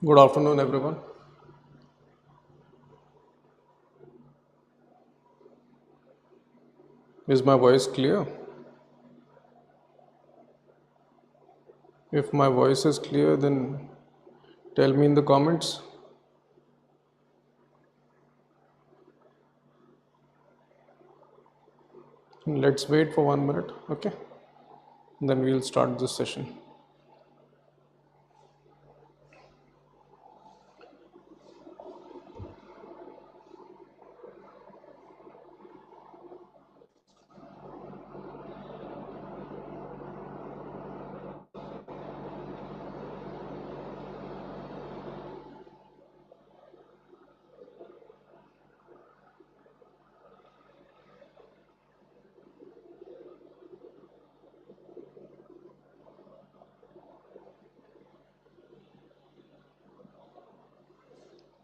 Good afternoon, everyone. Is my voice clear? If my voice is clear, then tell me in the comments. Let's wait for 1 minute, okay? Then we'll start this session.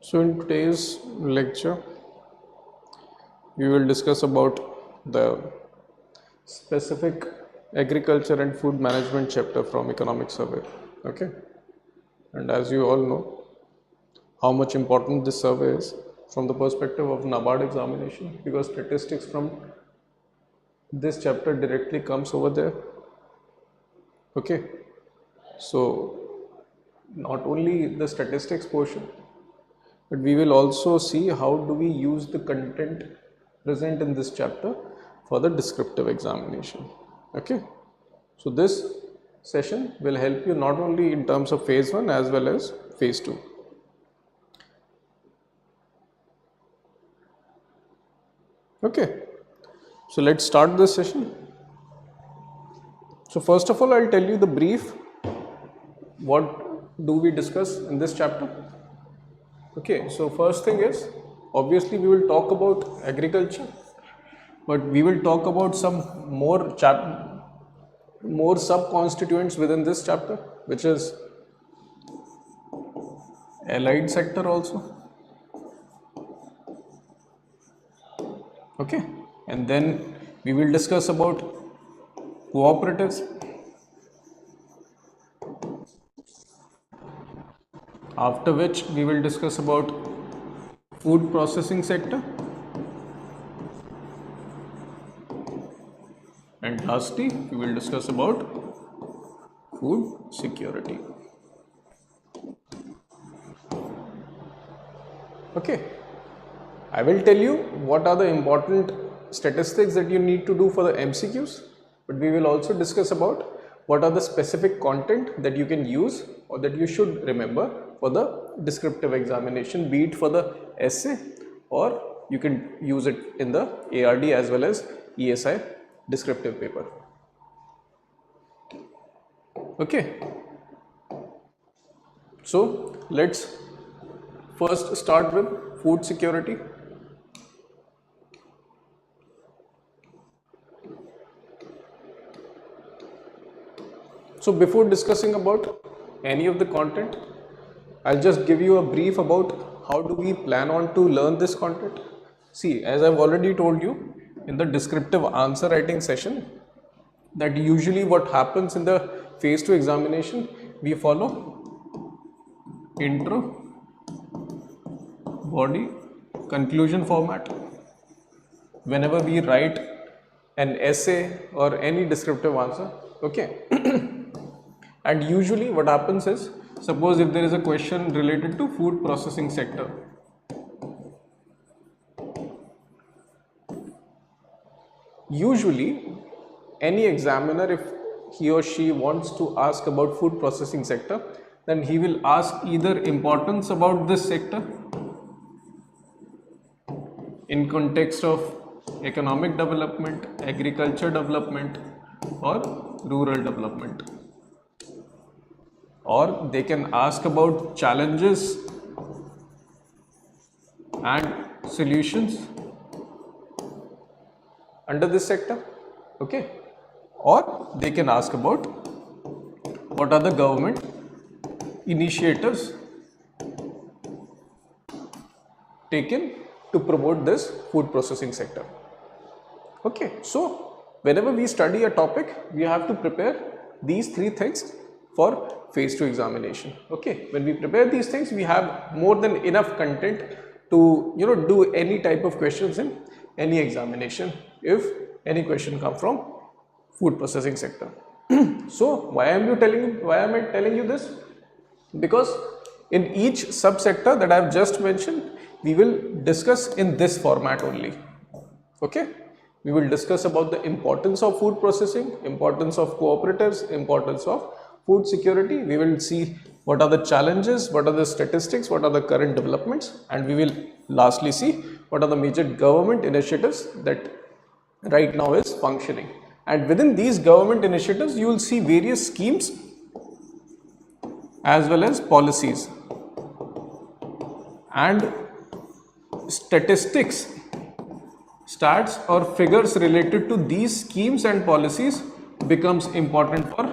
So in today's lecture, we will discuss about the specific agriculture and food management chapter from economic survey, okay? And as you all know, how much important this survey is from the perspective of NABARD examination, because statistics from this chapter directly comes over there, okay? So not only the statistics portion, but we will also see how do we use the content present in this chapter for the descriptive examination, okay? So this session will help you not only in terms of phase 1 as well as phase 2. Okay, so let's start this session. So first of all, I'll tell you the brief. What do we discuss in this chapter? Okay, so first thing is, obviously we will talk about agriculture, but we will talk about some more sub-constituents within this chapter, which is allied sector also. Okay, and then we will discuss about cooperatives. After which we will discuss about food processing sector, and lastly we will discuss about food security. Okay, I will tell you what are the important statistics that you need to do for the MCQs, but we will also discuss about what are the specific content that you can use or that you should remember for the descriptive examination, be it for the essay or you can use it in the ARD as well as ESI descriptive paper. Okay, so let's first start with food security. So before discussing about any of the content, I'll just give you a brief about how do we plan on to learn this content. See, as I've already told you in the descriptive answer writing session, that usually what happens in the phase 2 examination, we follow intro, body, conclusion format. Whenever we write an essay or any descriptive answer, okay? And usually what happens is, suppose if there is a question related to food processing sector, usually any examiner, if he or she wants to ask about food processing sector, then he will ask either importance about this sector in context of economic development, agriculture development or rural development, or they can ask about challenges and solutions under this sector, okay? Or they can ask about what are the government initiatives taken to promote this food processing sector. Okay, so whenever we study a topic, we have to prepare these three things for phase 2 examination. Okay, when we prepare these things, we have more than enough content to do any type of questions in any examination if any question come from food processing sector. So why am I telling you this? Because in each subsector that I have just mentioned, we will discuss in this format only. Okay, we will discuss about the importance of food processing, importance of cooperatives, importance of food security. We will see what are the challenges, what are the statistics, what are the current developments, and we will lastly see what are the major government initiatives that right now is functioning. And within these government initiatives, you will see various schemes as well as policies and statistics, stats or figures related to these schemes and policies becomes important for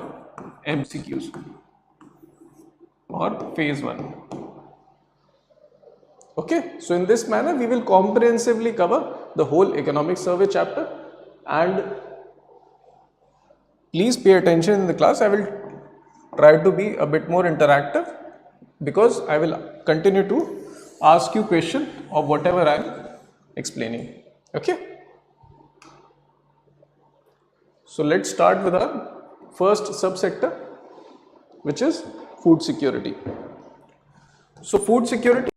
MCQs or phase 1. Okay, so in this manner we will comprehensively cover the whole economic survey chapter, and please pay attention in the class. I will try to be a bit more interactive because I will continue to ask you question of whatever I am explaining. Okay, so let's start with our first subsector, which is food security. So food security,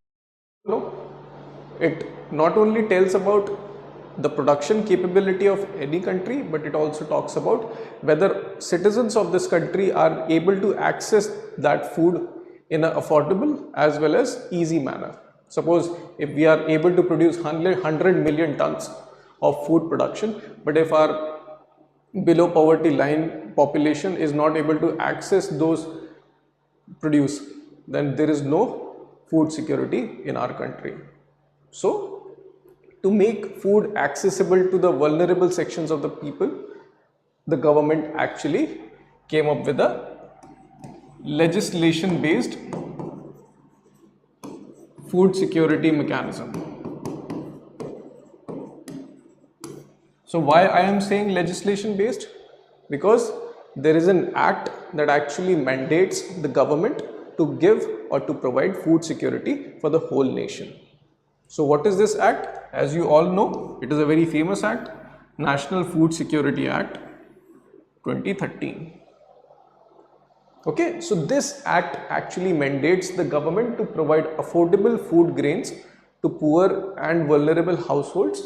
it not only tells about the production capability of any country, but it also talks about whether citizens of this country are able to access that food in an affordable as well as easy manner. Suppose if we are able to produce 100 million tons of food production, but if our below poverty line population is not able to access those produce, then there is no food security in our country. So to make food accessible to the vulnerable sections of the people, the government actually came up with a legislation based food security mechanism. So why I am saying legislation based? Because there is an act that actually mandates the government to give or to provide food security for the whole nation. So what is this act? As you all know, it is a very famous act, National Food Security Act 2013. Okay, so this act actually mandates the government to provide affordable food grains to poor and vulnerable households.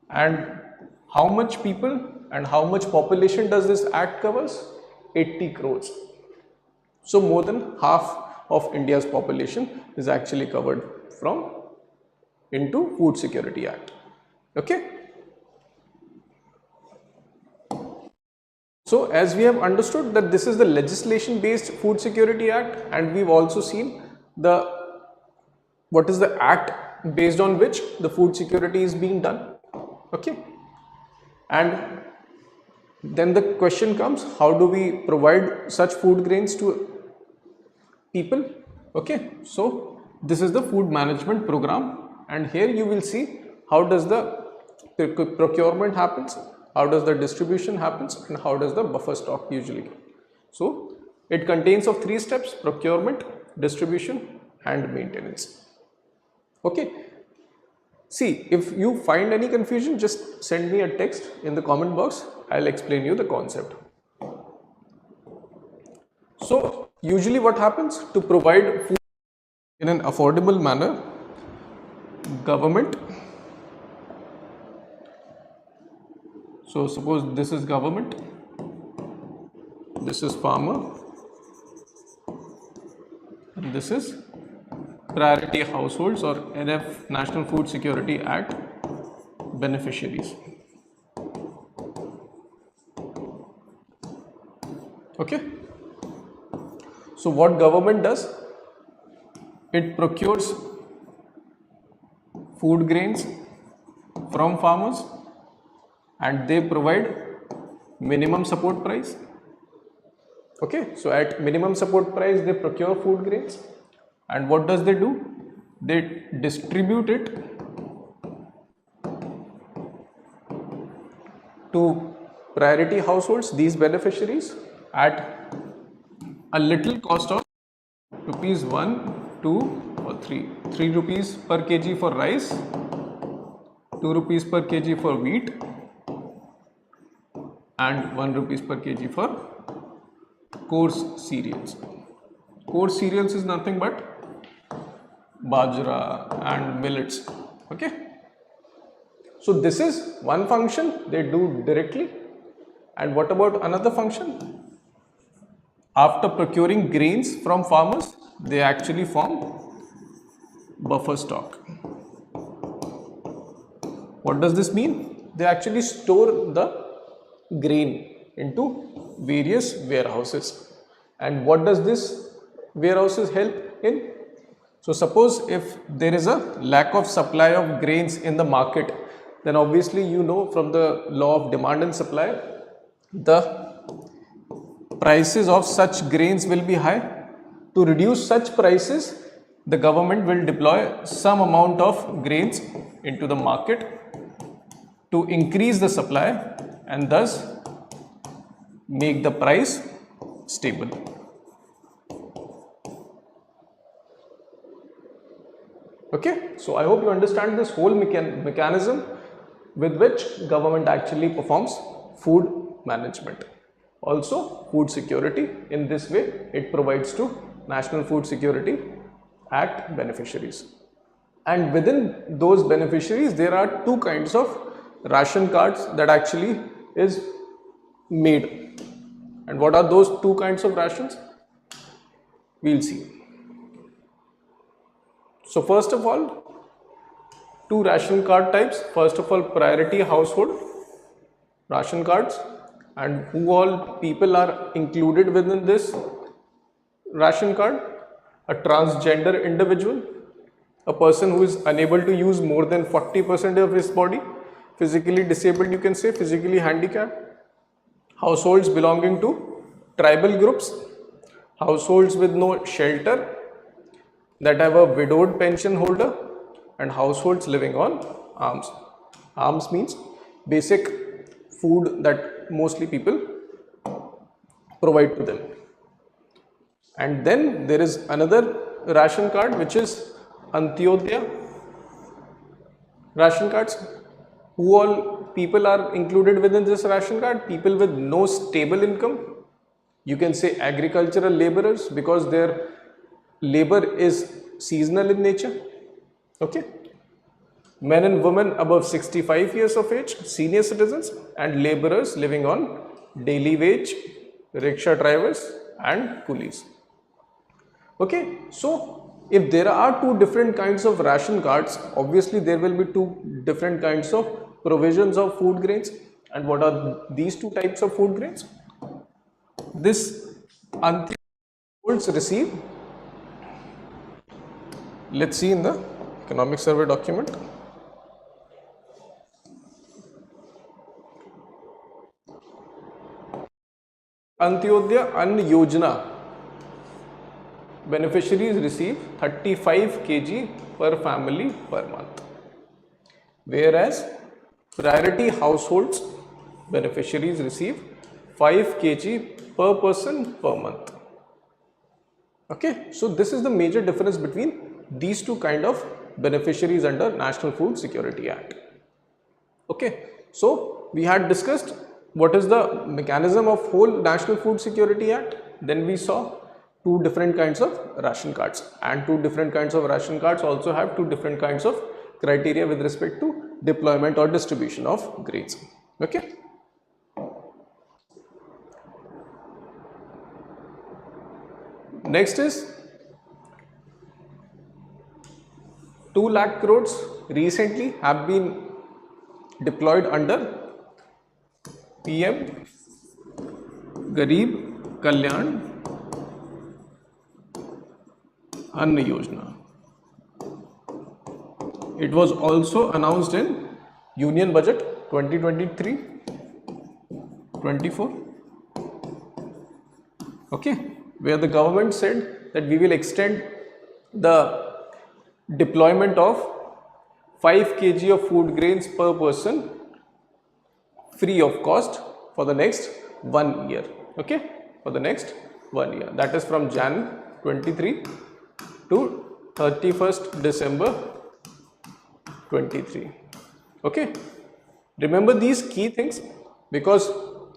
And how much people and how much population does this act covers? 80 crores. So more than half of India's population is actually covered into Food Security Act. Okay. So as we have understood that this is the legislation based Food Security Act, and we've also seen what is the act based on which the food security is being done. Okay, and then the question comes, how do we provide such food grains to people? Okay, so this is the food management program, and here you will see how does the procurement happens, how does the distribution happens, and how does the buffer stock usually go. So it contains of 3 steps: procurement, distribution and maintenance. Okay, see, if you find any confusion, just send me a text in the comment box. I'll explain you the concept. So usually what happens to provide food in an affordable manner, government, so suppose this is government, this is farmer, and this is priority households or NF, National Food Security Act beneficiaries. Okay, so what government does, it procures food grains from farmers and they provide minimum support price. Okay, so at minimum support price they procure food grains, and what does they do? They distribute it to priority households, these beneficiaries, at a little cost of rupees 1, 2 or 3. 3 rupees per kg for rice, 2 rupees per kg for wheat and 1 rupees per kg for coarse cereals. Coarse cereals is nothing but bajra and millets. Okay. So this is one function they do directly. And what about another function? After procuring grains from farmers, they actually form buffer stock. What does this mean? They actually store the grain into various warehouses. And what does this warehouses help in? So suppose if there is a lack of supply of grains in the market, then obviously you know from the law of demand and supply, the prices of such grains will be high. To reduce such prices, the government will deploy some amount of grains into the market to increase the supply and thus make the price stable. Okay, so I hope you understand this whole mechanism with which government actually performs food management. Also food security. In this way it provides to National Food Security Act beneficiaries. And within those beneficiaries there are two kinds of ration cards that actually is made. And what are those two kinds of rations? We'll see. So first of all, two ration card types. First of all, priority household ration cards, and who all people are included within this ration card? A transgender individual, a person who is unable to use more than 40% of his body, physically disabled, you can say, physically handicapped, households belonging to tribal groups, households with no shelter, that have a widowed pension holder, and households living on alms. Alms means basic food that mostly people provide to them. And then there is another ration card which is Antyodaya ration cards. Who all people are included within this ration card? People with no stable income. You can say agricultural laborers because their labor is seasonal in nature. Okay. Men and women above 65 years of age, senior citizens, and laborers living on daily wage, rickshaw drivers and coolies. Okay, so if there are two different kinds of ration cards, obviously there will be two different kinds of provisions of food grains. And what are these two types of food grains? This households receive, let's see in the economic survey document. Antyodaya Ann Yojana beneficiaries receive 35 kg per family per month, whereas priority households beneficiaries receive 5 kg per person per month. Okay, so this is the major difference between these two kind of beneficiaries under National Food Security Act. Okay, so we had discussed what is the mechanism of whole National Food Security Act. Then we saw two different kinds of ration cards, and two different kinds of ration cards also have two different kinds of criteria with respect to deployment or distribution of grains. Okay. Next is 2 lakh crores recently have been deployed under PM Garib Kalyan Ann Yojana. It was also announced in Union Budget 2023-24. Okay, where the government said that we will extend the deployment of 5 kg of food grains per person free of cost for the next 1 year. Okay, for the next 1 year, that is from Jan 23 to 31st December 23. Okay, remember these key things, because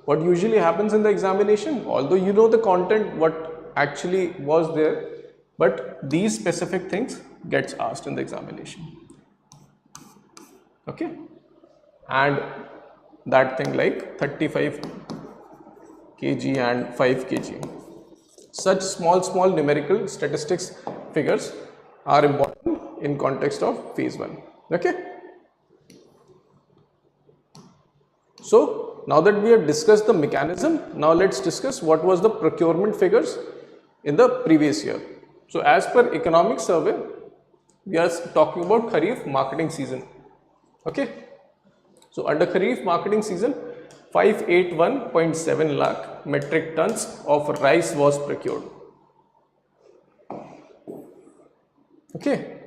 what usually happens in the examination, although you know the content what actually was there, but these specific things gets asked in the examination. Okay, and that thing like 35 kg and 5 kg, such small numerical statistics figures are important in context of phase 1. Okay, so now that we have discussed the mechanism, now let's discuss what was the procurement figures in the previous year. So as per economic survey, we are talking about Kharif marketing season. Okay, so under Kharif marketing season, 581.7 lakh metric tons of rice was procured. Okay,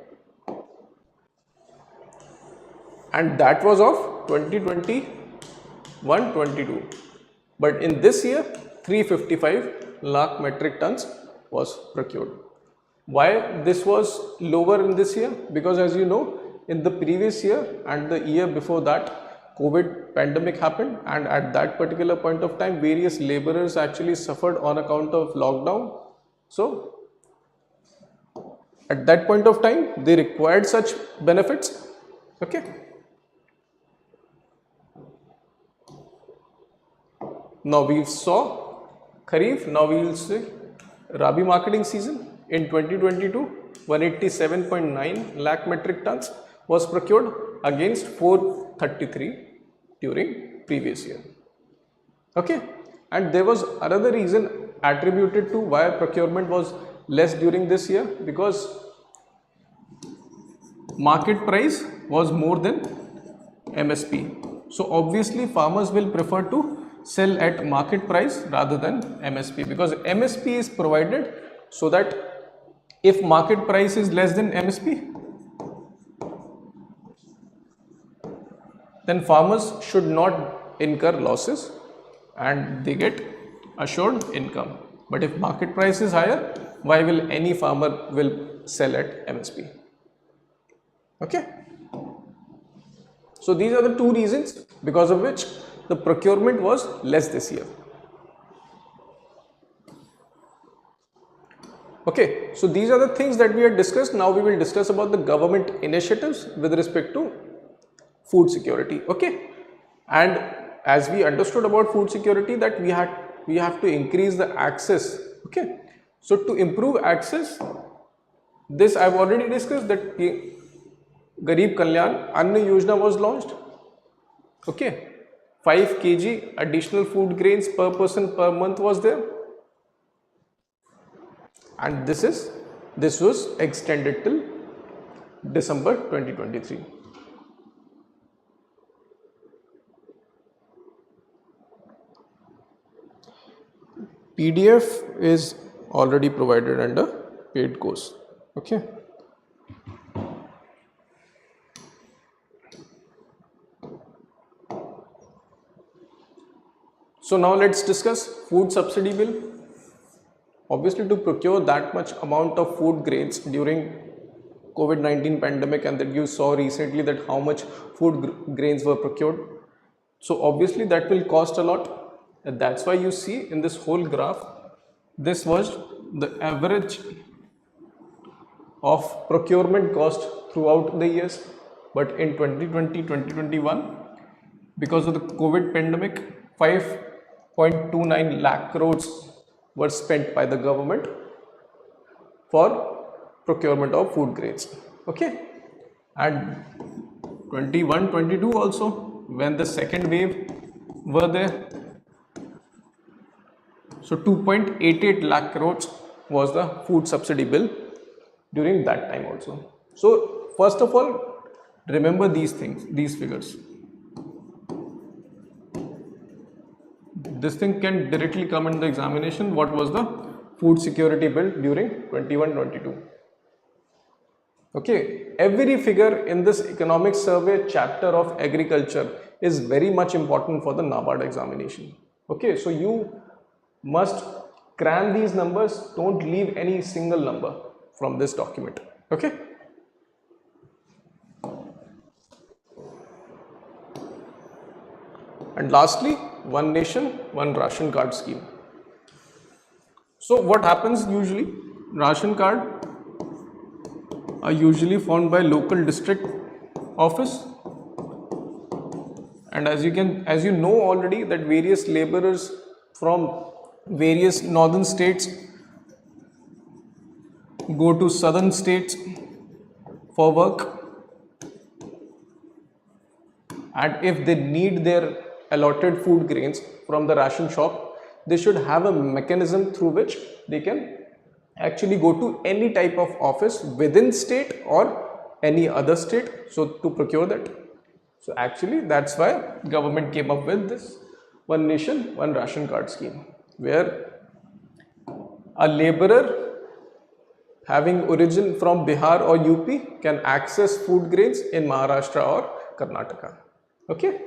and that was of 2021-22, but in this year 355 lakh metric tons was procured. Why this was lower in this year? Because as you know, in the previous year and the year before that, COVID pandemic happened, and at that particular point of time, various laborers actually suffered on account of lockdown. So at that point of time, they required such benefits. Okay, now we saw Kharif, now we will see Rabi marketing season. In 2022, 187.9 lakh metric tons was procured against 433 during previous year. Okay, and there was another reason attributed to why procurement was less during this year, because market price was more than MSP. So obviously farmers will prefer to sell at market price rather than MSP, because MSP is provided so that if market price is less than MSP, then farmers should not incur losses and they get assured income. But if market price is higher, why will any farmer will sell at MSP? Okay, so these are the two reasons because of which the procurement was less this year. Okay, so these are the things that we had discussed. Now we will discuss about the government initiatives with respect to food security. Okay, and as we understood about food security, that we have to increase the access. Okay, so to improve access, this I have already discussed, that Garib Kalyan Anna Yojana was launched. Okay, 5 kg additional food grains per person per month was there, and this was extended till December 2023. PDF is already provided under paid course. Okay, so now let's discuss food subsidy bill. Obviously, to procure that much amount of food grains during COVID-19 pandemic, and that you saw recently that how much food grains were procured, so obviously that will cost a lot. And that's why you see in this whole graph, this was the average of procurement cost throughout the years. But in 2020-2021, because of the COVID pandemic, 5.29 lakh crores were spent by the government for procurement of food grains. Okay, and 21-22 also, when the second wave were there, so 2.88 lakh crores was the food subsidy bill during that time also. So first of all, remember these things, these figures. This thing can directly come in the examination. What was the food security bill during 21-22? Okay, every figure in this economic survey chapter of agriculture is very much important for the NABARD examination. Okay, so you must cram these numbers, don't leave any single number from this document. Okay. And lastly, one nation, one ration card scheme. So what happens usually? Ration card are usually found by local district office, and as you know already that various laborers from various northern states go to southern states for work, and if they need their allotted food grains from the ration shop, they should have a mechanism through which they can actually go to any type of office within state or any other state, so to procure that. So actually that's why government came up with this one nation, one ration card scheme, where a laborer having origin from Bihar or UP can access food grains in Maharashtra or Karnataka. Okay.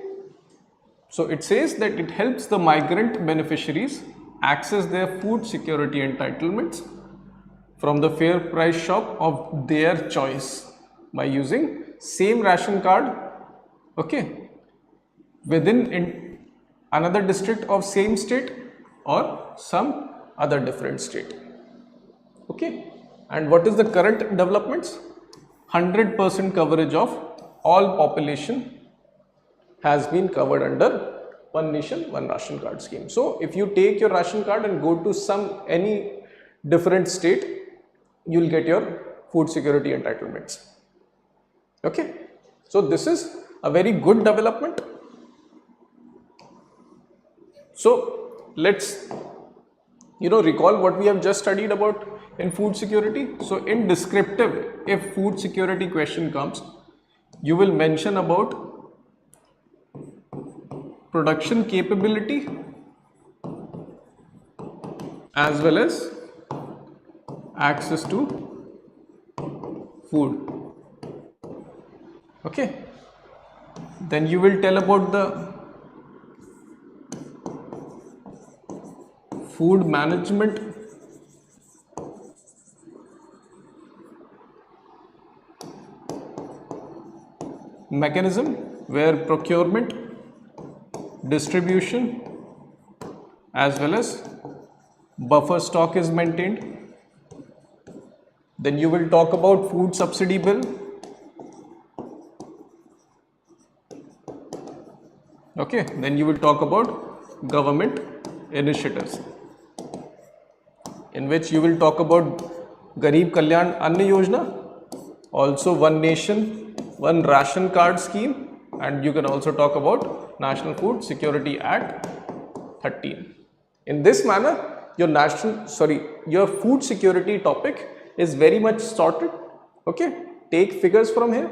So it says that it helps the migrant beneficiaries access their food security entitlements from the fair price shop of their choice by using same ration card, okay, within another district of same state or some other different state. Okay. And what is the current developments? 100% coverage of all population has been covered under one nation, one ration card scheme. So if you take your ration card and go to any different state, you will get your food security entitlements. Okay. So this is a very good development. So let's recall what we have just studied about in food security. So in descriptive, if food security question comes, you will mention about production capability as well as access to food. Okay. Then you will tell about the food management mechanism, where procurement, distribution as well as buffer stock is maintained. Then you will talk about food subsidy bill. Okay, then you will talk about government initiatives, in which you will talk about Garib Kalyan Anna Yojana, also one nation, one ration card scheme, and you can also talk about National Food Security Act 13. In this manner, your food security topic is very much sorted. Okay, take figures from here,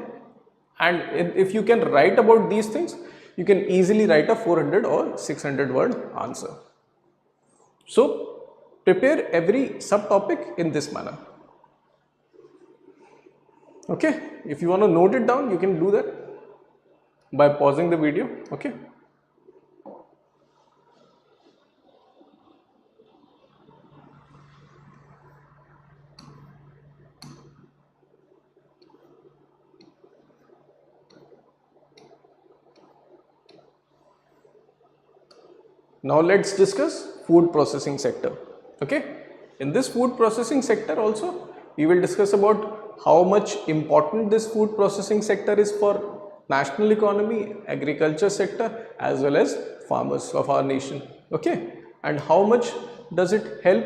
and if you can write about these things, you can easily write a 400 or 600 word answer. So prepare every subtopic in this manner. Okay, if you want to note it down, you can do that by pausing the video. Okay. Now let's discuss food processing sector. Okay, in this food processing sector also we will discuss about how much important this food processing sector is for national economy, agriculture sector as well as farmers of our nation. Okay, and how much does it help,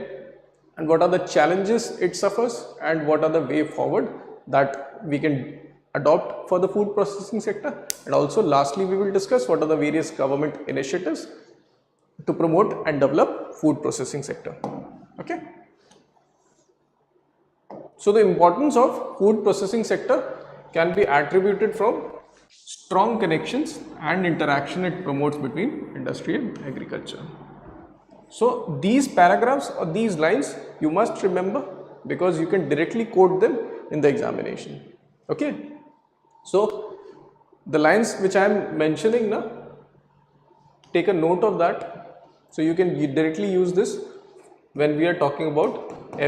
and what are the challenges it suffers, and what are the way forward that we can adopt for the food processing sector. And also lastly we will discuss what are the various government initiatives to promote and develop food processing sector. Okay. So the importance of food processing sector can be attributed from strong connections and interaction it promotes between industry and agriculture. So these paragraphs or these lines you must remember, because you can directly quote them in the examination. Okay. So the lines which I am mentioning now, take a note of that. So you can directly use this when we are talking about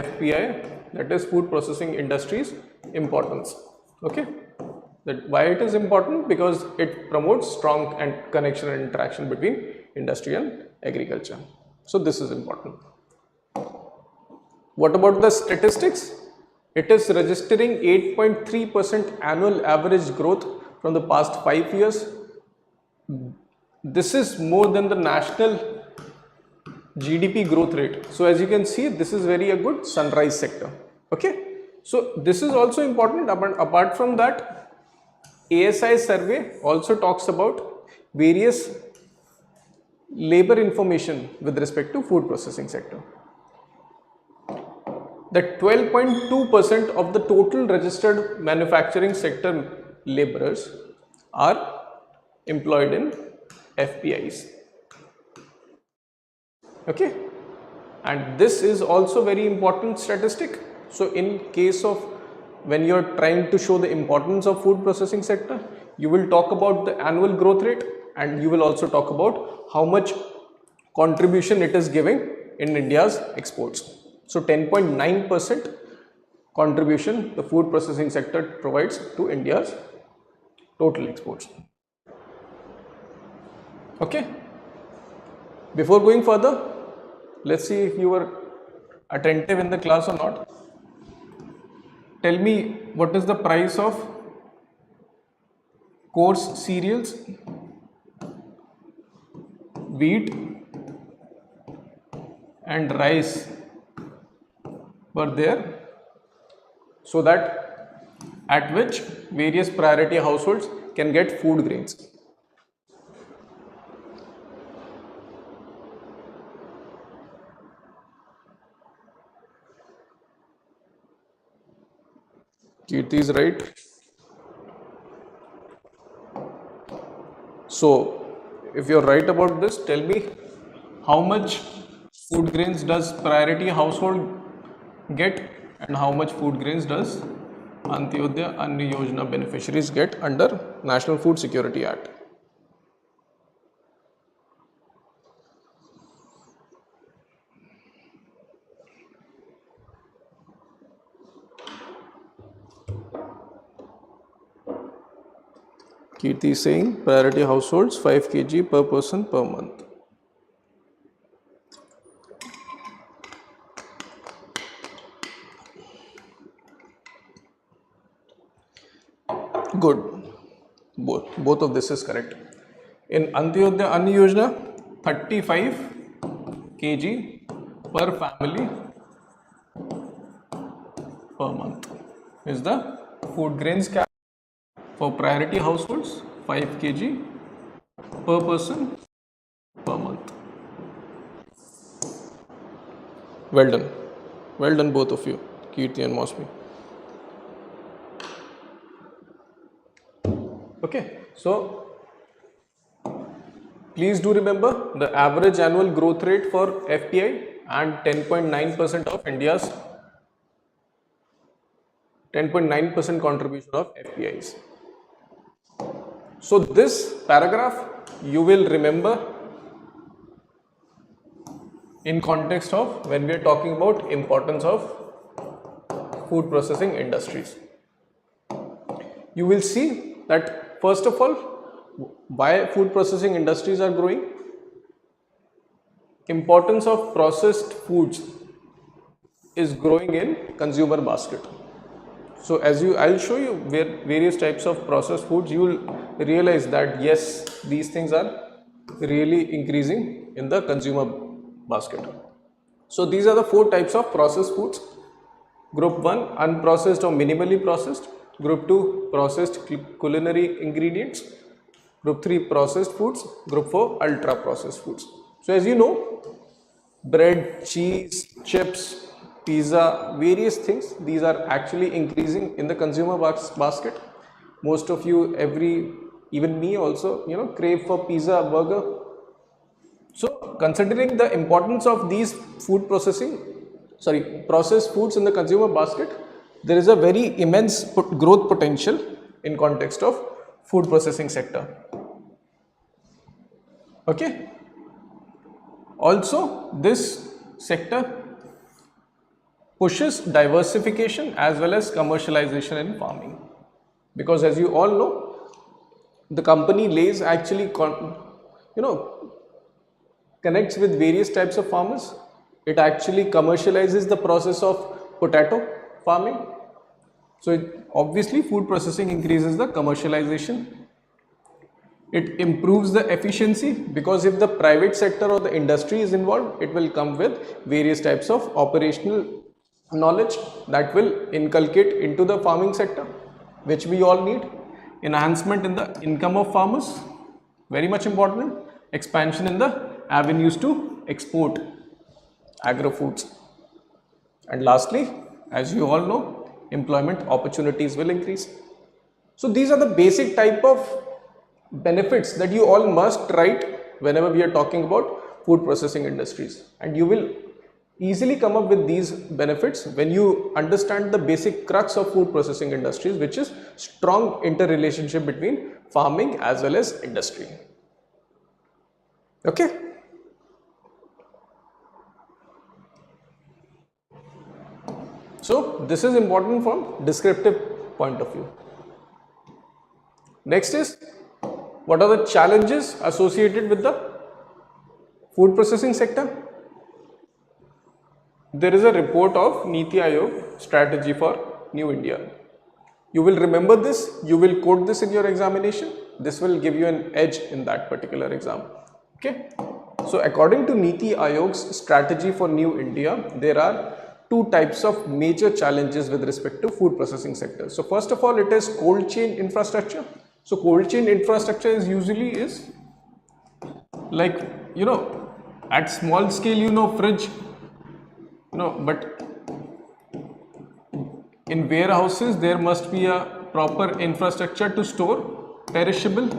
FPI, that is food processing industries importance. Okay, that why it is important, because it promotes strong and connection and interaction between industry and agriculture. So this is important. What about the statistics? It is registering 8.3% annual average growth from the past 5 years. This is more than the national GDP growth rate. So as you can see, this is very a good sunrise sector. Okay, so this is also important. Apart from that, ASI survey also talks about various labor information with respect to food processing sector. That 12.2% of the total registered manufacturing sector laborers are employed in FPIs. Okay, and this is also very important statistic. So in case of when you are trying to show the importance of food processing sector, you will talk about the annual growth rate, and you will also talk about how much contribution it is giving in India's exports. So 10.9% contribution the food processing sector provides to India's total exports. Okay, before going further, let's see if you were attentive in the class or not. Tell me, what is the price of coarse cereals, wheat and rice were there, so that at which various priority households can get food grains. Kirti is right. So if you're right about this, tell me how much food grains does priority household get, and how much food grains does Antyodaya Anna Yojana beneficiaries get under National Food Security Act. Kirti is saying priority households 5 kg per person per month. Good. Both of this is correct. In Antyodaya Anna Yojana, 35 kg per family per month is the food grains cap. For priority households, 5 kg per person per month. Well done. Well done both of you, Kirti and Mosmi. Okay, so please do remember the average annual growth rate for FPI and 10.9% of India's 10.9% contribution of FPIs. So this paragraph you will remember in context of when we are talking about importance of food processing industries. You will see that first of all, why food processing industries are growing. Importance of processed foods is growing in consumer basket. So as I'll show you various types of processed foods, you will realize that yes, these things are really increasing in the consumer basket. So these are the 4 types of processed foods. Group 1, unprocessed or minimally processed. Group 2, processed culinary ingredients. Group 3, processed foods. Group 4, ultra processed foods. So as you know, bread, cheese, chips, pizza, various things, these are actually increasing in the consumer basket. Most of you, even me also, crave for pizza, burger. So considering the importance of these processed foods in the consumer basket, there is a very immense growth potential in context of food processing sector. Okay. Also, this sector pushes diversification as well as commercialization in farming. Because as you all know, the company lays actually connects with various types of farmers. It actually commercializes the process of potato farming. So obviously food processing increases the commercialization. It improves the efficiency, because if the private sector or the industry is involved, it will come with various types of operational knowledge that will inculcate into the farming sector, which we all need. Enhancement in the income of farmers, very much important. Expansion in the avenues to export agro foods. And lastly, as you all know, employment opportunities will increase. So these are the basic type of benefits that you all must write whenever we are talking about food processing industries, and you will easily come up with these benefits when you understand the basic crux of food processing industries, which is strong interrelationship between farming as well as industry. Okay. So this is important from descriptive point of view. Next is, what are the challenges associated with the food processing sector? There is a report of Niti Aayog strategy for New India. You will remember this, you will quote this in your examination. This will give you an edge in that particular exam. Okay. So according to Niti Aayog's strategy for New India, there are two types of major challenges with respect to food processing sector. So first of all, it is cold chain infrastructure. So cold chain infrastructure is usually like, at small scale, fridge, but in warehouses there must be a proper infrastructure to store perishable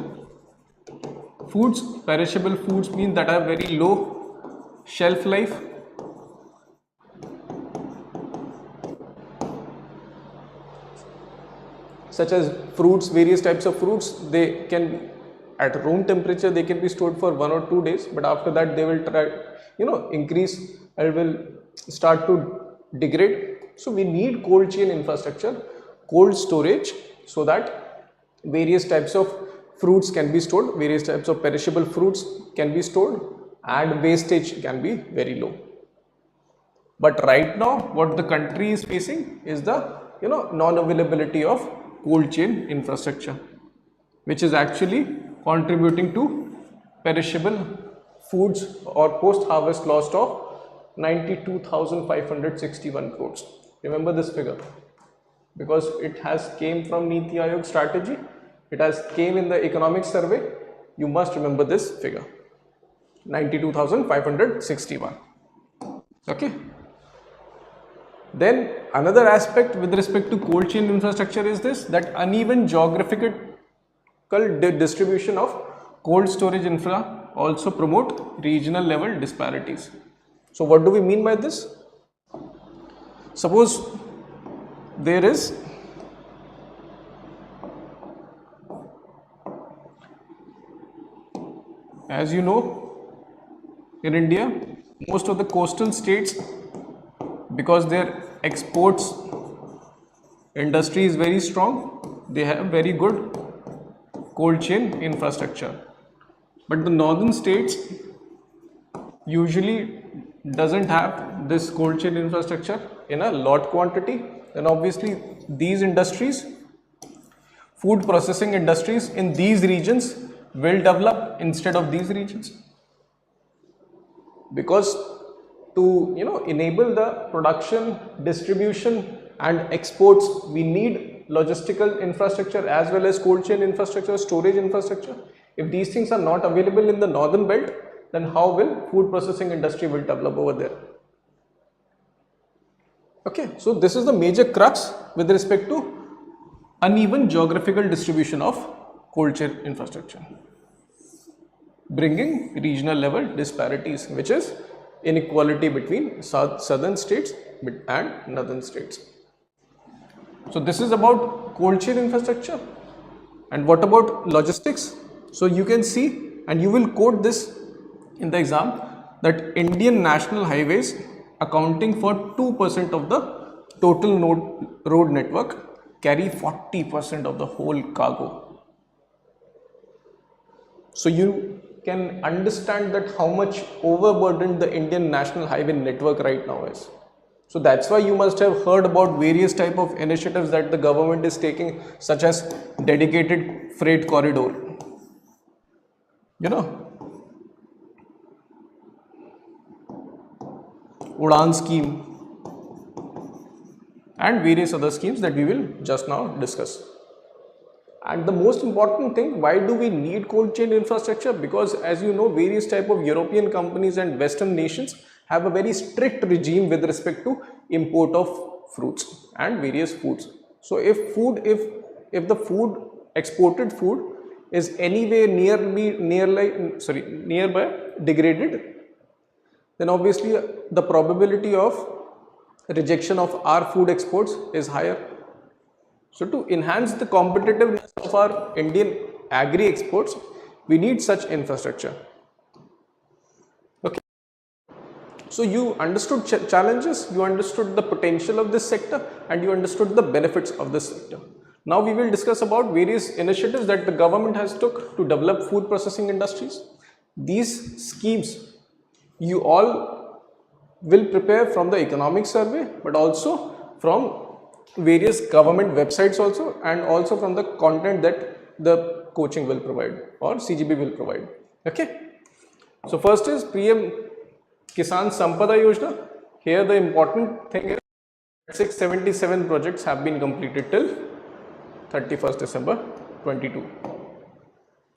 foods. Perishable foods mean that have very low shelf life. Such as fruits, various types of fruits, they can, at room temperature, they can be stored for 1 or 2 days, but after that they will try, increase and will start to degrade. So we need cold chain infrastructure, cold storage, so that various types of fruits can be stored, various types of perishable fruits can be stored, and wastage can be very low. But right now what the country is facing is the non-availability of cold chain infrastructure, which is actually contributing to perishable foods or post-harvest loss of 92,561 crores. Remember this figure, because it has came from Niti Aayog strategy, it has came in the economic survey. You must remember this figure, 92,561. Okay. Then another aspect with respect to cold chain infrastructure is this, that uneven geographical distribution of cold storage infra also promote regional level disparities. So what do we mean by this? Suppose there is as you know, in India, most of the coastal states, because their exports industry is very strong, they have very good cold chain infrastructure. But the northern states usually doesn't have this cold chain infrastructure in a lot quantity. Then obviously these industries, food processing industries in these regions will develop instead of these regions, because to enable the production, distribution and exports, we need logistical infrastructure as well as cold chain infrastructure, storage infrastructure. If these things are not available in the northern belt, then how will food processing industry will develop over there? Okay, so this is the major crux with respect to uneven geographical distribution of cold chain infrastructure, bringing regional level disparities, which is inequality between southern states and northern states. So this is about cold chain infrastructure. And what about logistics? So you can see, and you will quote this in the exam, that Indian national highways accounting for 2% of the total road network, carry 40% of the whole cargo. So you can understand that how much overburdened the Indian national highway network right now is. So that's why you must have heard about various type of initiatives that the government is taking, such as dedicated freight corridor, Udan scheme, and various other schemes that we will just now discuss. And the most important thing, why do we need cold chain infrastructure? Because as you know, various type of European companies and Western nations have a very strict regime with respect to import of fruits and various foods. So if the exported food is anyway nearby degraded, then obviously the probability of rejection of our food exports is higher. So to enhance the competitiveness of our Indian agri exports, we need such infrastructure. Okay. So you understood challenges, you understood the potential of this sector, and you understood the benefits of this sector. Now we will discuss about various initiatives that the government has took to develop food processing industries. These schemes you all will prepare from the economic survey, but also from various government websites also, and also from the content that the coaching will provide or CGB will provide. Okay. So first is PM Kisan Sampada Yojana. Here the important thing is 677 projects have been completed till 31st December 22.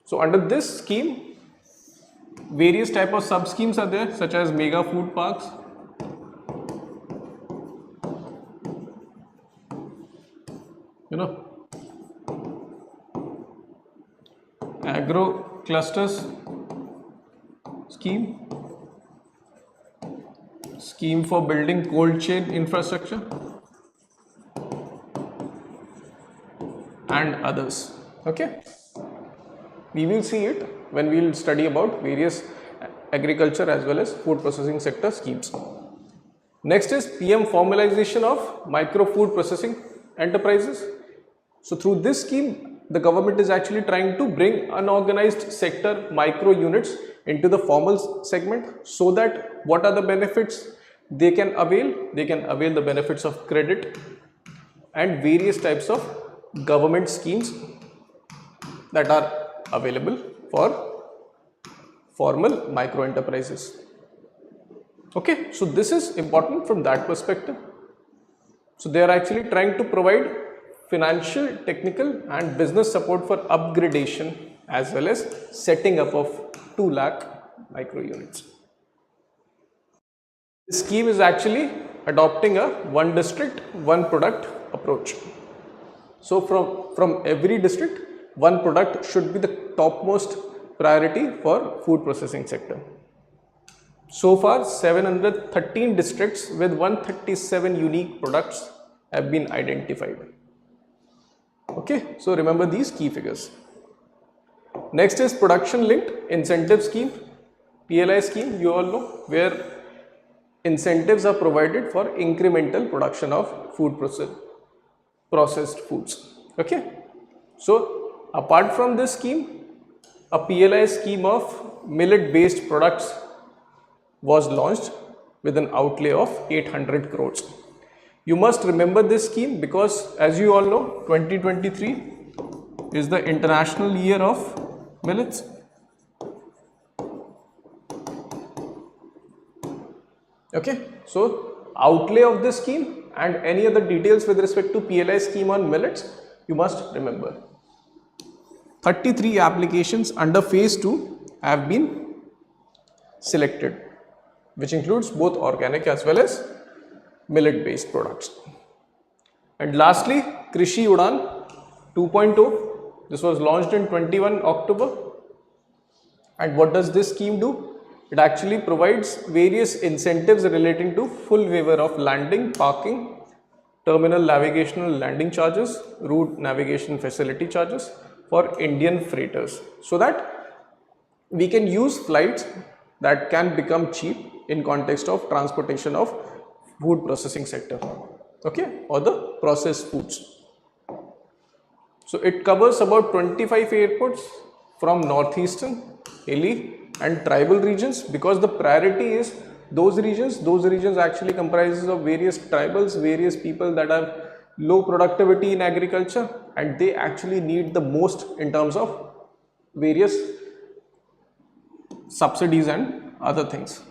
So under this scheme, various type of sub schemes are there, such as mega food parks, agro clusters scheme for building cold chain infrastructure, and others. Okay, we will see it when we will study about various agriculture as well as food processing sector schemes. Next is PM formalization of micro food processing enterprises. So through this scheme, the government is actually trying to bring unorganized sector micro units into the formal segment, so that what are the benefits they can avail? They can avail the benefits of credit and various types of government schemes that are available for formal micro enterprises. Okay, so this is important from that perspective. So they are actually trying to provide financial, technical and business support for upgradation as well as setting up of 2 lakh micro units. This scheme is actually adopting a one district, one product approach. So from every district, one product should be the topmost priority for food processing sector. So far, 713 districts with 137 unique products have been identified. Okay, so remember these key figures. Next is production linked incentive scheme, PLI scheme, you all know, where incentives are provided for incremental production of food processed foods. Okay, so apart from this scheme, a PLI scheme of millet based products was launched with an outlay of 800 crores. You must remember this scheme because, as you all know, 2023 is the International Year of Millets. Okay, so outlay of this scheme and any other details with respect to PLI scheme on millets, you must remember. 33 applications under phase 2 have been selected, which includes both organic as well as millet based products. And lastly, Krishi Udan 2.0, this was launched in 21 October. And what does this scheme do? It actually provides various incentives relating to full waiver of landing, parking, terminal navigational landing charges, route navigation facility charges for Indian freighters, so that we can use flights that can become cheap in context of transportation of food processing sector, okay, or the processed foods. So it covers about 25 airports from northeastern, hilly and tribal regions, because the priority is those regions actually comprises of various tribals, various people that have low productivity in agriculture, and they actually need the most in terms of various subsidies and other things.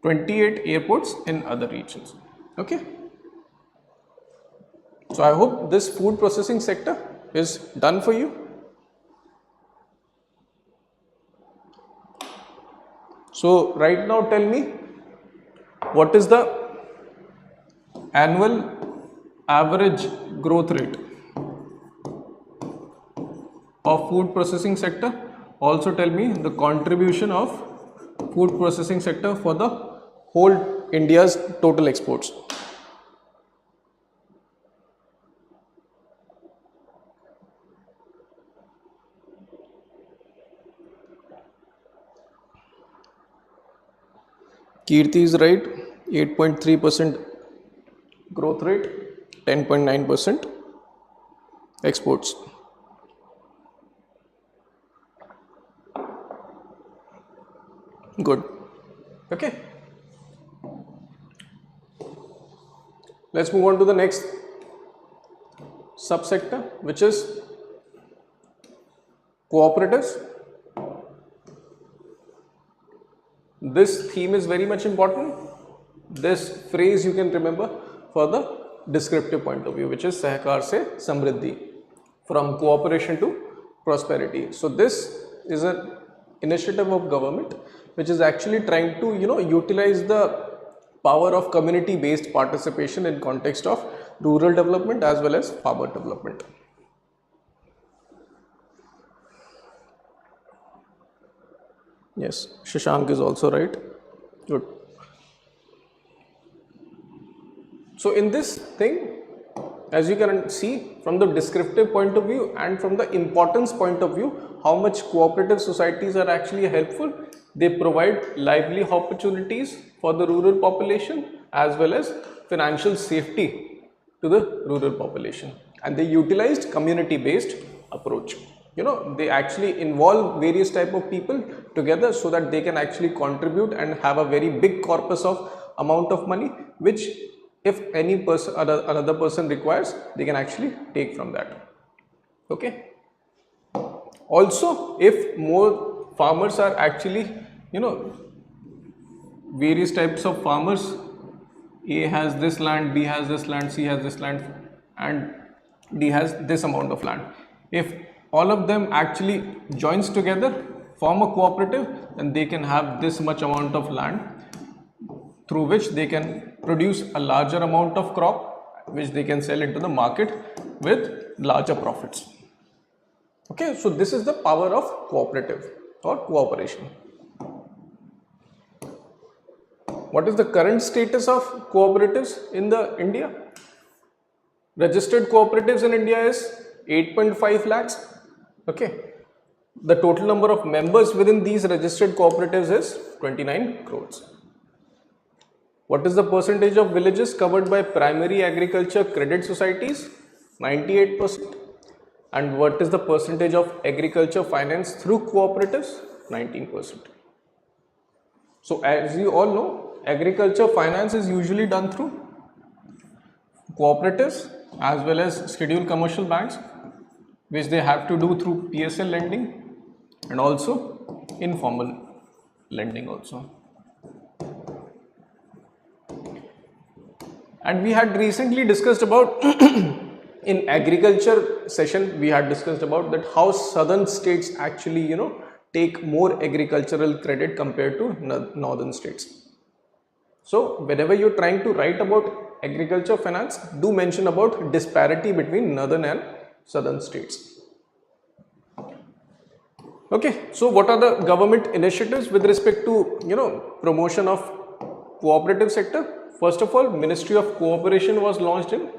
28 airports in other regions, okay. So I hope this food processing sector is done for you. So right now tell me, what is the annual average growth rate of food processing sector? Also tell me the contribution of food processing sector for the whole India's total exports. Kirti is right, 8.3% growth rate, 10.9% exports. Good. Okay. Let's move on to the next subsector, which is cooperatives. This theme is very much important. This phrase you can remember for the descriptive point of view, which is Sahkar se Samriddhi, from cooperation to prosperity. So this is an initiative of government which is actually trying to utilize the power of community based participation in context of rural development as well as farmer development. Yes, Shashank is also right. Good. So in this thing, as you can see from the descriptive point of view and from the importance point of view, how much cooperative societies are actually helpful. They provide lively opportunities for the rural population as well as financial safety to the rural population, and they utilized community based approach. They actually involve various type of people together so that they can actually contribute and have a very big corpus of amount of money, which if any person, another person requires, they can actually take from that. Okay. Also, if more farmers are actually, various types of farmers, A has this land, B has this land, C has this land, and D has this amount of land. If all of them actually joins together, form a cooperative, then they can have this much amount of land through which they can produce a larger amount of crop, which they can sell into the market with larger profits. Okay, so this is the power of cooperative or cooperation. What is the current status of cooperatives in India? Registered cooperatives in India is 8.5 lakhs. Okay. The total number of members within these registered cooperatives is 29 crores. What is the percentage of villages covered by primary agriculture credit societies? 98%. And what is the percentage of agriculture finance through cooperatives? 19%. So as you all know, agriculture finance is usually done through cooperatives as well as scheduled commercial banks, which they have to do through PSL lending and also informal lending also. And we had recently discussed about in agriculture session, we had discussed about that how southern states actually take more agricultural credit compared to northern states. So whenever you're trying to write about agriculture finance, do mention about disparity between northern and southern states. Okay, so what are the government initiatives with respect to promotion of cooperative sector? First of all, Ministry of Cooperation was launched in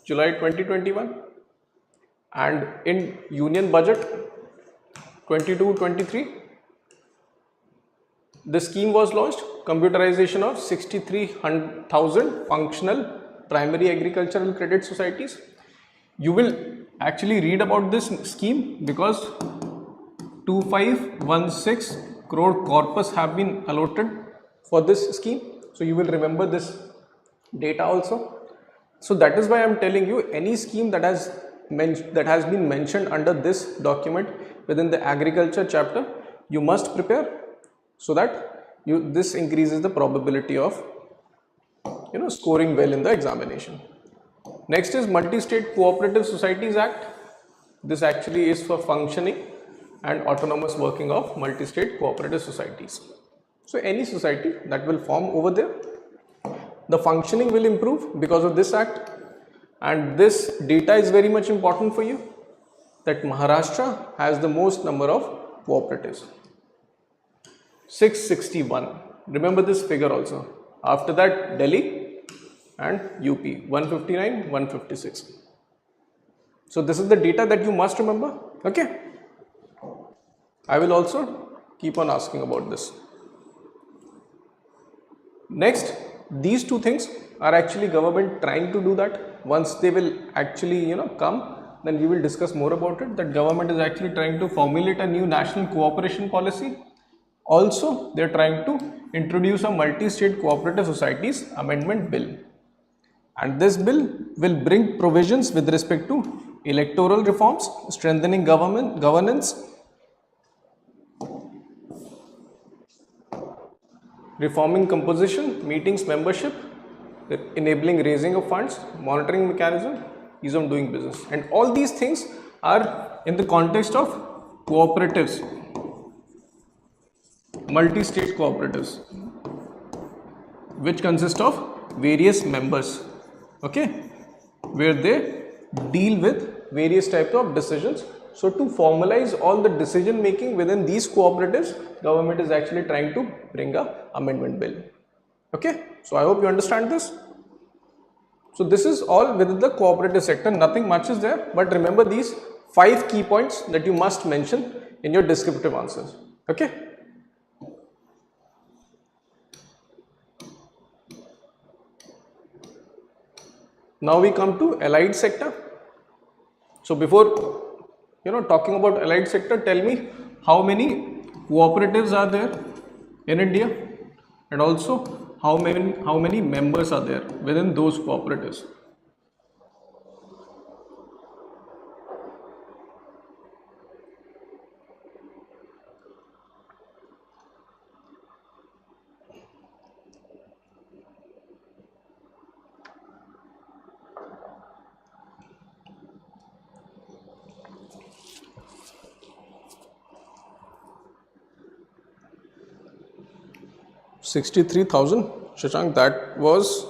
July 2021, and in Union Budget 22-23, the scheme was launched computerization of 63,000 functional primary agricultural credit societies. You will actually read about this scheme because 2516 crore corpus have been allotted for this scheme. So you will remember this data also. So that is why I am telling you, any scheme that has been mentioned under this document within the agriculture chapter, you must prepare, so that this increases the probability of scoring well in the examination. Next is Multistate Cooperative Societies Act. This actually is for functioning and autonomous working of multi-state cooperative societies. So any society that will form over there, the functioning will improve because of this act. And this data is very much important for you, that Maharashtra has the most number of cooperatives, 661. Remember this figure also. After that, Delhi and UP, 159, 156. So this is the data that you must remember. Okay. I will also keep on asking about this. Next, these two things are actually government trying to do that. Once they will actually come, then we will discuss more about it. That government is actually trying to formulate a new national cooperation policy. Also, they are trying to introduce a multi-state cooperative societies amendment bill. And this bill will bring provisions with respect to electoral reforms, strengthening governance, reforming composition, meetings, membership, enabling raising of funds, monitoring mechanism, ease of doing business. And all these things are in the context of cooperatives, multi-state cooperatives, which consist of various members, okay, where they deal with various types of decisions. So to formalize all the decision making within these cooperatives, government is actually trying to bring a amendment bill. Okay, so I hope you understand this. So this is all within the cooperative sector, nothing much is there, but remember these 5 key points that you must mention in your descriptive answers. Okay. Now we come to allied sector. So before talking about allied sector, tell me how many cooperatives are there in India, and also how many members are there within those cooperatives. $63,000, Shashank, that was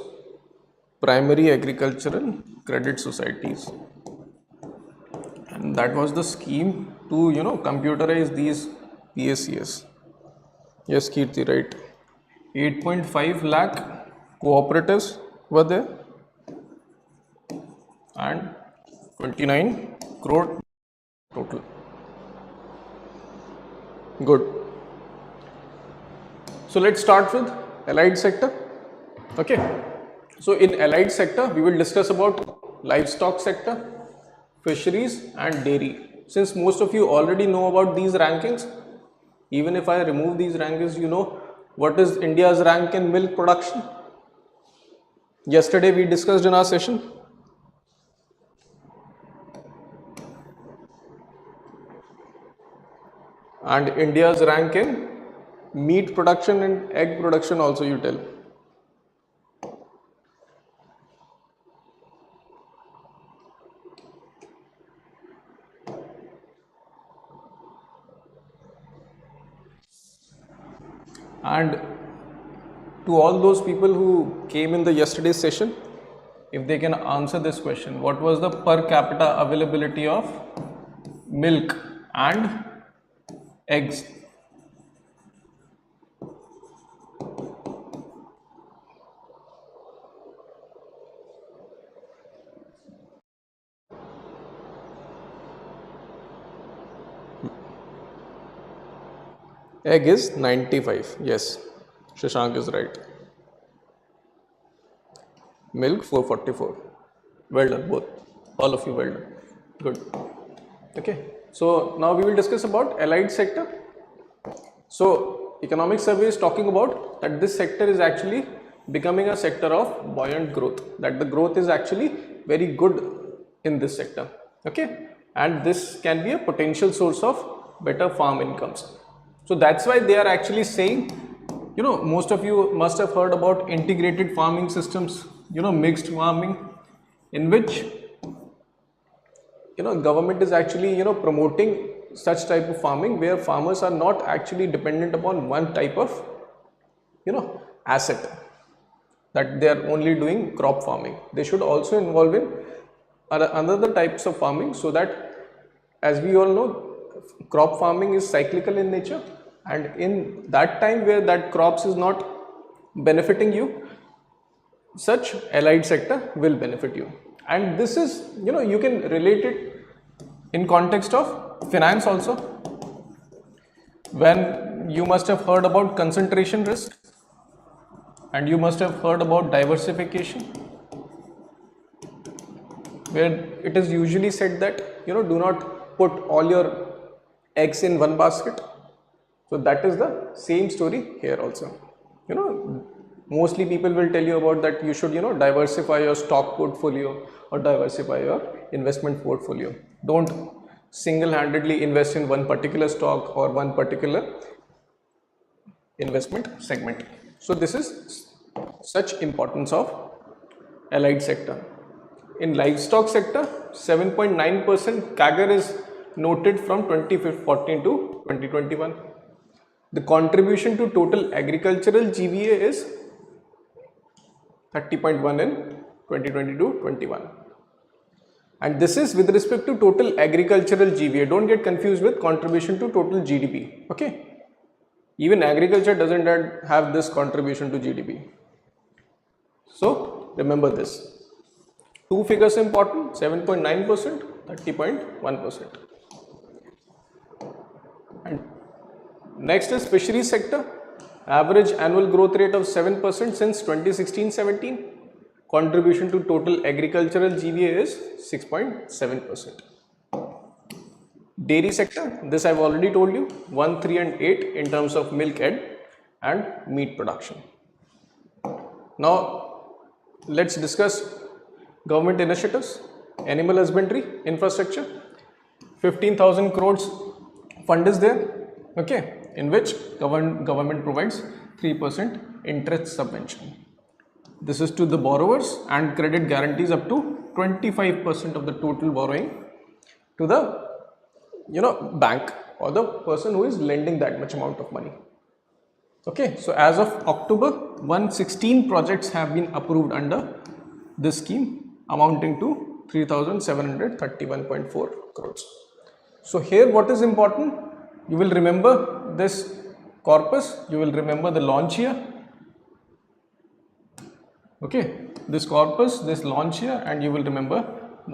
primary agricultural credit societies, and that was the scheme to computerize these PSCs. Yes, Kirti, right. 8.5 lakh cooperatives were there and 29 crore total. Good. So let's start with allied sector. Okay. So in allied sector, we will discuss about livestock sector, fisheries and dairy. Since most of you already know about these rankings, even if I remove these rankings, you know what is India's rank in milk production. Yesterday we discussed in our session. And India's rank in meat production and egg production also you tell. And to all those people who came in the yesterday's session, if they can answer this question, what was the per capita availability of milk and eggs? Egg is 95, yes. Shashank is right. Milk 444. Well done, both. All of you well done. Good. Okay. So now we will discuss about allied sector. So economic survey is talking about that this sector is actually becoming a sector of buoyant growth. That the growth is actually very good in this sector. Okay. And this can be a potential source of better farm incomes. So that's why they are actually saying, most of you must have heard about integrated farming systems, mixed farming, in which, government is actually, promoting such type of farming where farmers are not actually dependent upon one type of, asset, that they are only doing crop farming. They should also involve in other types of farming, so that, as we all know, crop farming is cyclical in nature, and in that time where that crops is not benefiting you, such allied sector will benefit you. And this is, you can relate it in context of finance also, when you must have heard about concentration risk and you must have heard about diversification, where it is usually said that, do not put all your eggs in one basket. So that is the same story here also. Mostly people will tell you about that you should, diversify your stock portfolio or diversify your investment portfolio. Don't single-handedly invest in one particular stock or one particular investment segment. So this is such importance of allied sector. In livestock sector, 7.9% CAGR is noted from 2014 to 2021. The contribution to total agricultural GVA is 30.1 in 2022-21. And this is with respect to total agricultural GVA. Don't get confused with contribution to total GDP. Okay. Even agriculture doesn't have this contribution to GDP. So remember this. Two figures important, 7.9%, 30.1%. And next is fisheries sector. Average annual growth rate of 7% since 2016-17. Contribution to total agricultural GVA is 6.7%. Dairy sector, this I have already told you, 1, 3 and 8 in terms of milk, egg and meat production. Now let's discuss government initiatives. Animal husbandry infrastructure, 15,000 crores fund is there, okay, in which government provides 3% interest subvention. This is to the borrowers, and credit guarantees up to 25% of the total borrowing to the bank or the person who is lending that much amount of money. Okay, so as of October, 116 projects have been approved under this scheme, amounting to 3,731.4 crores. So here what is important, you will remember this corpus, you will remember the launch year. Okay, this corpus, this launch year, and you will remember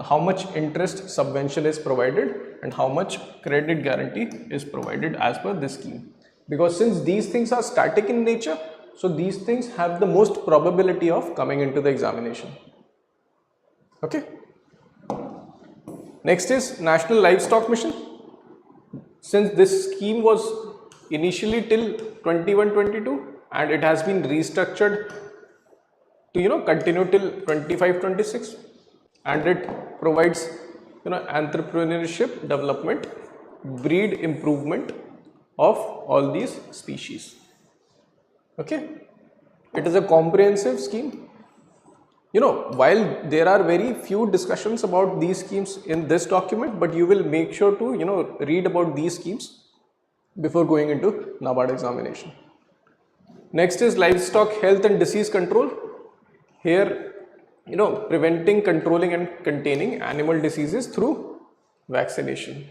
how much interest subvention is provided and how much credit guarantee is provided as per this scheme. Because since these things are static in nature, so these things have the most probability of coming into the examination. Okay. Next is National Livestock Mission. Since this scheme was initially till 21-22 and it has been restructured to continue till 25-26, and it provides entrepreneurship development, breed improvement of all these species. Okay, it is a comprehensive scheme. While there are very few discussions about these schemes in this document, but you will make sure to read about these schemes before going into NABARD examination. Next is livestock health and disease control. Here, preventing, controlling and containing animal diseases through vaccination.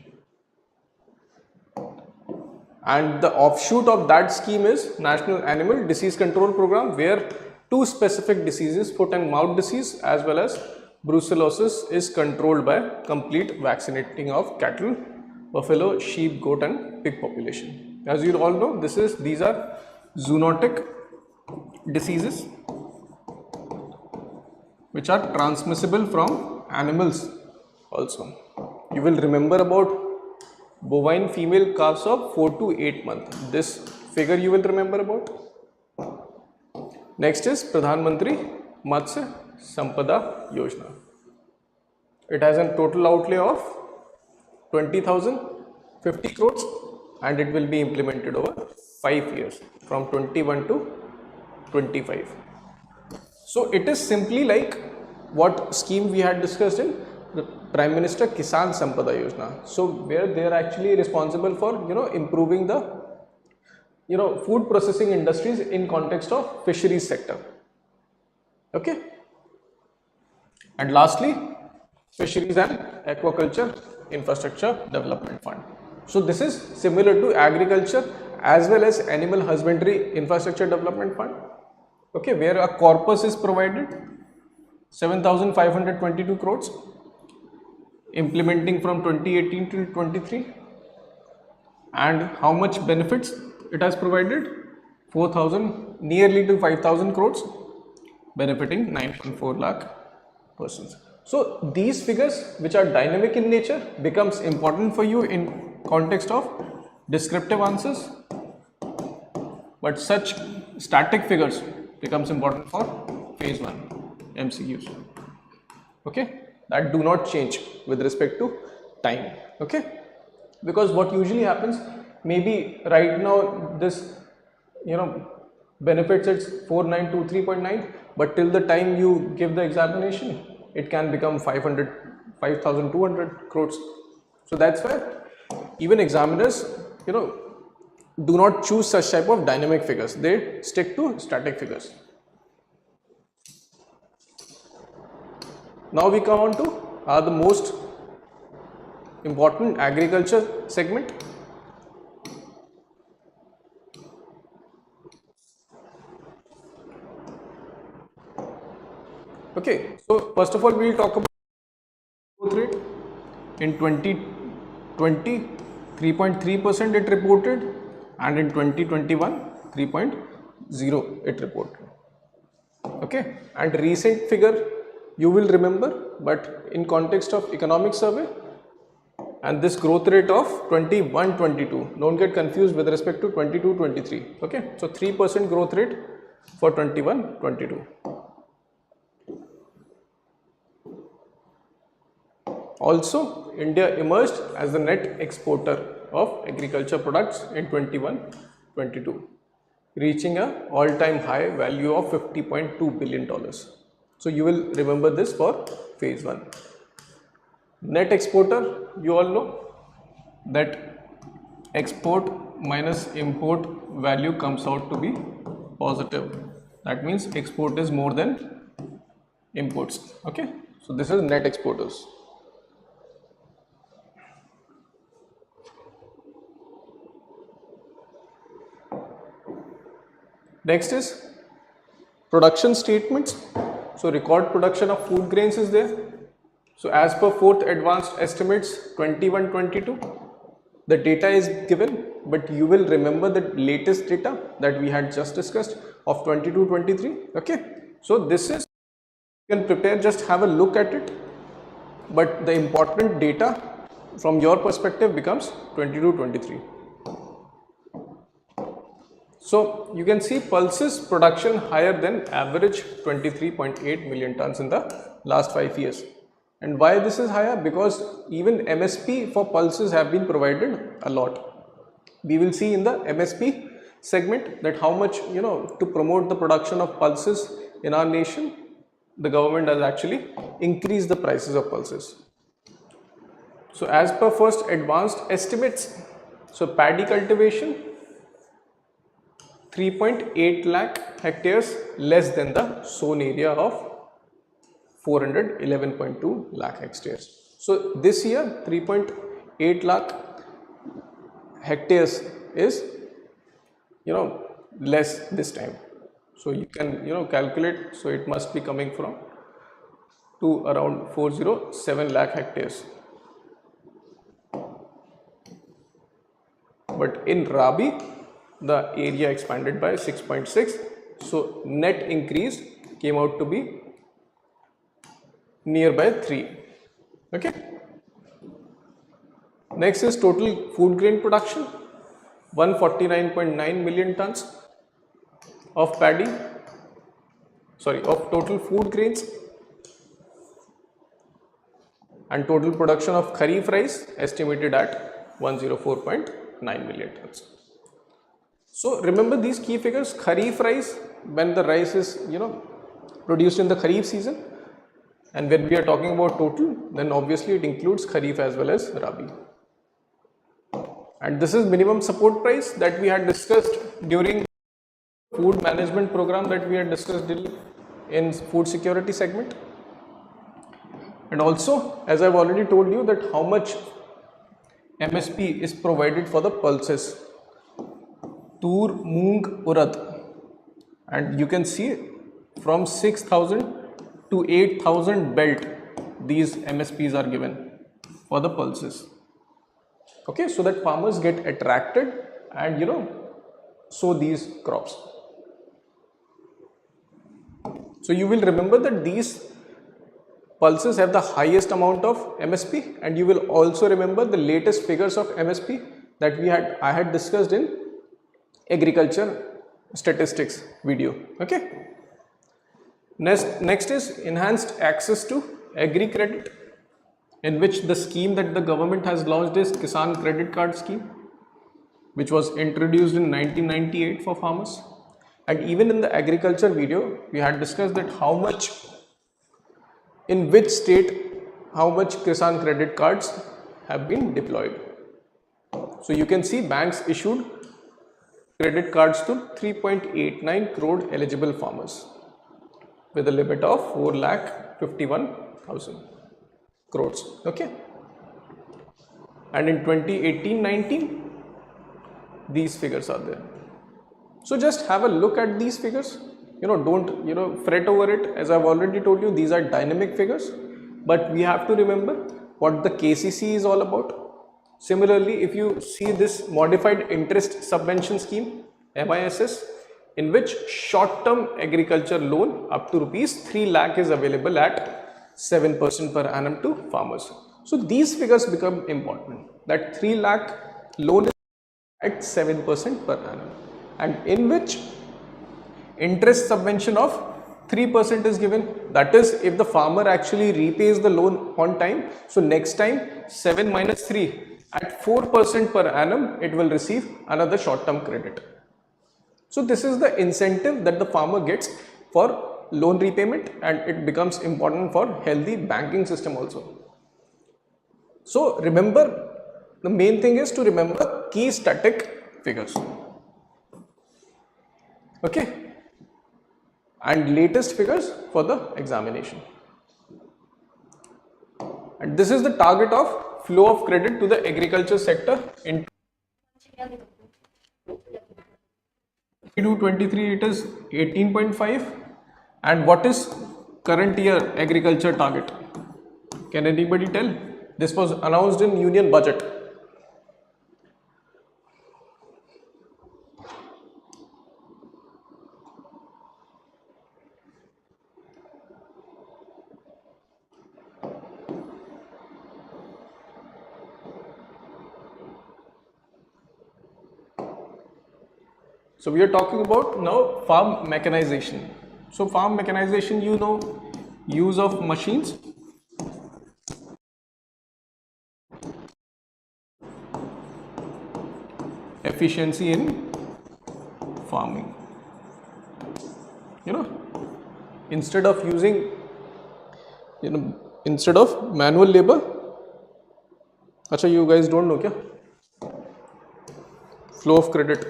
And the offshoot of that scheme is National Animal Disease Control Program, where two specific diseases, foot and mouth disease as well as brucellosis, is controlled by complete vaccinating of cattle, buffalo, sheep, goat and pig population. As you all know, these are zoonotic diseases which are transmissible from animals also. You will remember about bovine female calves of 4 to 8 months. This figure you will remember about. Next is Pradhan Mantri Matsya Sampada Yojana. It has a total outlay of 20,050 crores and it will be implemented over 5 years from 21 to 25. So it is simply like what scheme we had discussed in the Prime Minister Kisan Sampada Yojana. So where they are actually responsible for improving the food processing industries in context of fisheries sector. Okay. And lastly, Fisheries and Aquaculture Infrastructure Development Fund. So this is similar to agriculture as well as animal husbandry infrastructure development fund. Okay, where a corpus is provided 7,522 crores, implementing from 2018 to 23, and how much benefits it has provided? 4,000, nearly to 5,000 crores, benefiting 9.4 lakh persons. So these figures, which are dynamic in nature, becomes important for you in context of descriptive answers, but such static figures becomes important for phase 1 MCQs. Okay, that do not change with respect to time. Okay, because what usually happens, maybe right now this benefits it's 4923.9, but till the time you give the examination it can become 5,200 crores. So that's why even examiners do not choose such type of dynamic figures, they stick to static figures. Now we come on to the most important agriculture segment. Okay, so first of all we will talk about growth rate. In 2020 3.3% it reported, and in 2021 3.0 it reported. Okay, and recent figure you will remember, but in context of economic survey, and this growth rate of 21-22, don't get confused with respect to 22-23. Okay, so 3% growth rate for 21-22. Also, India emerged as the net exporter of agriculture products in 21-22, reaching an all-time high value of $50.2 billion. So you will remember this for phase 1. Net exporter, you all know that export minus import value comes out to be positive. That means export is more than imports. Okay, so this is net exporters. Next is production statements. So record production of food grains is there. So as per 4th advanced estimates 21-22, the data is given, but you will remember the latest data that we had just discussed of 22-23. Okay, so this is, you can prepare, just have a look at it, but the important data from your perspective becomes 22-23. So you can see pulses production higher than average 23.8 million tons in the last 5 years. And why this is higher? Because even MSP for pulses have been provided a lot. We will see in the MSP segment that how much, to promote the production of pulses in our nation, the government has actually increased the prices of pulses. So as per first advanced estimates, so paddy cultivation 3.8 lakh hectares less than the sown area of 411.2 lakh hectares. So this year 3.8 lakh hectares is less this time. So you can calculate, so it must be coming from to around 407 lakh hectares. But in Rabi, the area expanded by 6.6, So net increase came out to be nearby 3. Okay. Next is total food grain production, 149.9 million tons of paddy, of total food grains, and total production of kharif rice estimated at 104.9 million tons. So remember these key figures: kharif rice, when the rice is produced in the kharif season, and when we are talking about total, then obviously it includes kharif as well as rabi. And this is minimum support price that we had discussed during food management program that we had discussed in food security segment. And also, as I've already told you, that how much MSP is provided for the pulses, tur, moong, urad, and you can see from 6,000 to 8,000 belt these MSPs are given for the pulses. Okay, so that farmers get attracted and sow these crops. So you will remember that these pulses have the highest amount of MSP, and you will also remember the latest figures of MSP that I had discussed in agriculture statistics video. Okay. Next is enhanced access to agri credit, in which the scheme that the government has launched is Kisan Credit Card Scheme, which was introduced in 1998 for farmers. And even in the agriculture video, we had discussed that in which state, how much Kisan credit cards have been deployed. So you can see banks issued credit cards to 3.89 crore eligible farmers with a limit of 4,51,000 crores. Okay. And in 2018-19, these figures are there. So just have a look at these figures. Don't fret over it. As I've already told you, these are dynamic figures, but we have to remember what the KCC is all about. Similarly, if you see this modified interest subvention scheme, MISS, in which short-term agriculture loan up to rupees 3 lakh is available at 7% per annum to farmers. So these figures become important, that 3 lakh loan is at 7% per annum, and in which interest subvention of 3% is given. That is, if the farmer actually repays the loan on time, so next time 7 minus 3 at 4% per annum, it will receive another short-term credit. So this is the incentive that the farmer gets for loan repayment, and it becomes important for healthy banking system also. So remember, the main thing is to remember key static figures. Okay, and latest figures for the examination. And this is the target of flow of credit to the agriculture sector in 22-23, it is 18.5. And what is current year agriculture target? Can anybody tell? This was announced in Union Budget. So we are talking about now farm mechanization. So farm mechanization, use of machines, efficiency in farming. Instead of using, instead of manual labor. Acha, you guys don't know kya? Flow of credit.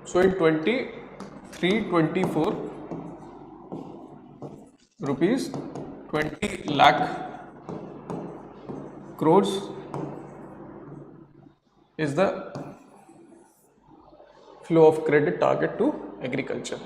So in 23-24, rupees 20 lakh crores is the flow of credit target to agriculture.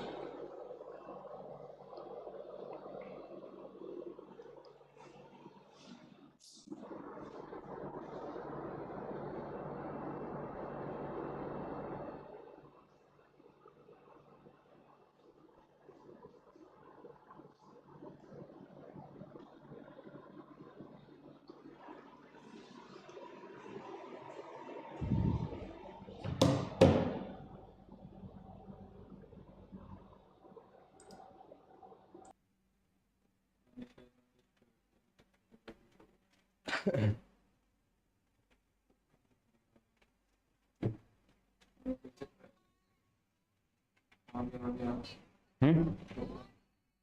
हो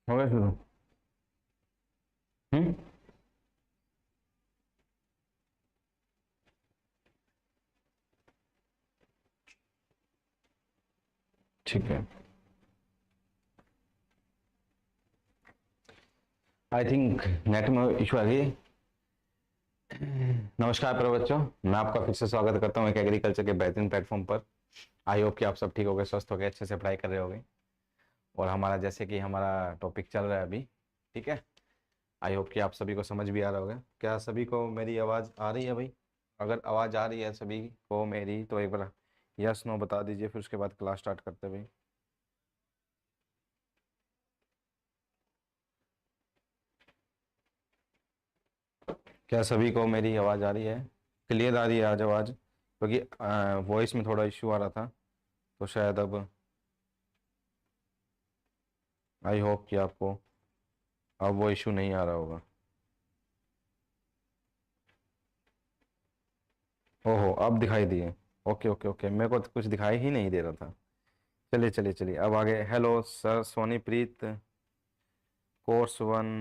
गया शुरू। ठीक है, I think net में issue आ गई। नमस्कार प्यारे बच्चों, मैं आपका फिर से स्वागत करता हूँ एक एग्रीकल्चर के बेहतरीन प्लेटफॉर्म पर। आई होप कि आप सब ठीक हो गए, स्वस्थ हो गए, अच्छे से पढ़ाई कर रहे होंगे। और हमारा जैसे कि हमारा टॉपिक चल रहा है अभी, ठीक है। आई होप कि आप सभी को समझ भी आ रहा होगा। क्या सभी को मेरी आवाज़ आ रही है भाई? अगर आवाज़ आ रही है सभी को मेरी तो एक बार यस नो बता दीजिए, फिर उसके बाद क्लास स्टार्ट करते भाई। क्या सभी को मेरी आवाज़ आ रही है? क्लियर आ रही है आज आवाज़? क्योंकि वॉइस में थोड़ा इश्यू आ रहा था, तो शायद अब आई होप कि आपको अब वो इशू नहीं आ रहा होगा। ओहो, अब दिखाई दिए। ओके ओके ओके, मेरे को तो कुछ दिखाई ही नहीं दे रहा था। चलिए चलिए चलिए, अब आगे। Hello sir Soni Preet, course 1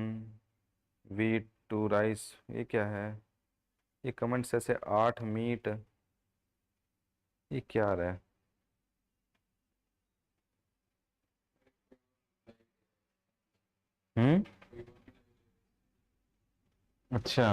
wheat to rice, ये क्या है? ये कमेंट्स ऐसे 8 मीट, ये क्या आ रहा है? हम्म, अच्छा